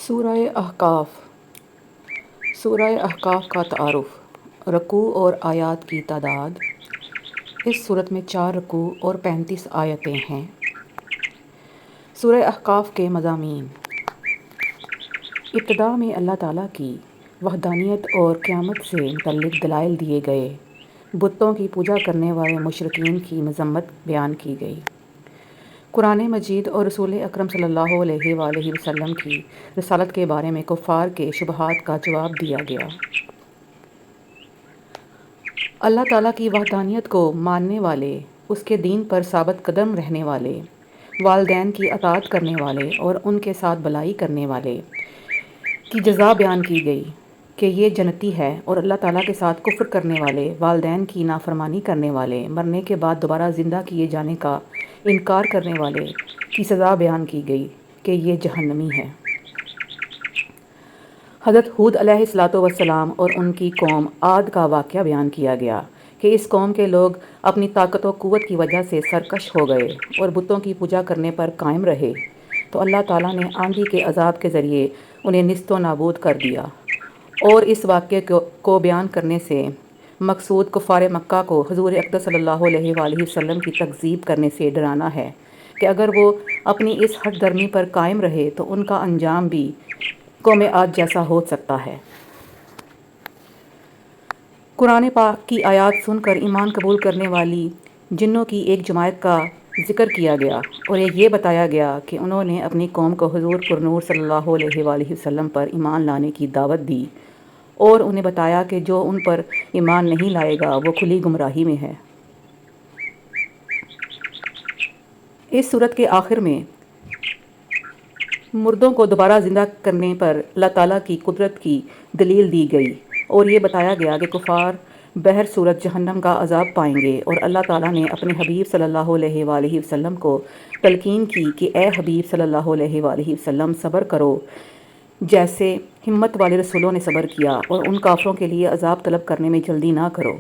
سورہ احقاف۔ سورہ احقاف کا تعارف۔ رکوع اور آیات کی تعداد۔ اس صورت میں 4 رکوع اور 35 آیتیں ہیں۔ سورہ احقاف کے مضامین۔ ابتدا میں اللہ تعالیٰ کی وحدانیت اور قیامت سے متعلق دلائل دیے گئے۔ بتوں کی پوجا کرنے والے مشرکین کی مذمت بیان کی گئی۔ قرآن مجید اور رسول اکرم صلی اللہ علیہ وآلہ وسلم کی رسالت کے بارے میں کفار کے شبہات کا جواب دیا گیا۔ اللہ تعالیٰ کی وحدانیت کو ماننے والے، اس کے دین پر ثابت قدم رہنے والے، والدین کی اطاعت کرنے والے اور ان کے ساتھ بھلائی کرنے والے کی جزا بیان کی گئی کہ یہ جنتی ہے، اور اللہ تعالیٰ کے ساتھ کفر کرنے والے، والدین کی نافرمانی کرنے والے، مرنے کے بعد دوبارہ زندہ کیے جانے کا انکار کرنے والے کی سزا بیان کی گئی کہ یہ جہنمی ہے۔ حضرت ہود علیہ السلام اور ان کی قوم عاد کا واقعہ بیان کیا گیا کہ اس قوم کے لوگ اپنی طاقت و قوت کی وجہ سے سرکش ہو گئے اور بتوں کی پوجا کرنے پر قائم رہے، تو اللہ تعالیٰ نے آندھی کے عذاب کے ذریعے انہیں نیست و نابود کر دیا۔ اور اس واقعے کو بیان کرنے سے مقصود کفار مکہ کو حضور اقدس صلی اللہ علیہ وآلہ وسلم کی تکذیب کرنے سے ڈرانا ہے کہ اگر وہ اپنی اس ہٹ درمی پر قائم رہے تو ان کا انجام بھی قوم عاد جیسا ہو سکتا ہے۔ قرآن پاک کی آیات سن کر ایمان قبول کرنے والی جنوں کی ایک جماعت کا ذکر کیا گیا اور یہ بتایا گیا کہ انہوں نے اپنی قوم کو حضور پرنور صلی اللہ علیہ وآلہ وسلم پر ایمان لانے کی دعوت دی، اور انہیں بتایا کہ جو ان پر ایمان نہیں لائے گا وہ کھلی گمراہی میں ہے۔ اس سورت کے آخر میں مردوں کو دوبارہ زندہ کرنے پر اللہ تعالیٰ کی قدرت کی دلیل دی گئی اور یہ بتایا گیا کہ کفار بہر صورت جہنم کا عذاب پائیں گے، اور اللہ تعالیٰ نے اپنے حبیب صلی اللہ علیہ وآلہ وسلم کو تلقین کی کہ اے حبیب صلی اللہ علیہ وآلہ وسلم، صبر کرو جیسے ہمت والے رسولوں نے صبر کیا، اور ان کافروں کے لیے عذاب طلب کرنے میں جلدی نہ کرو۔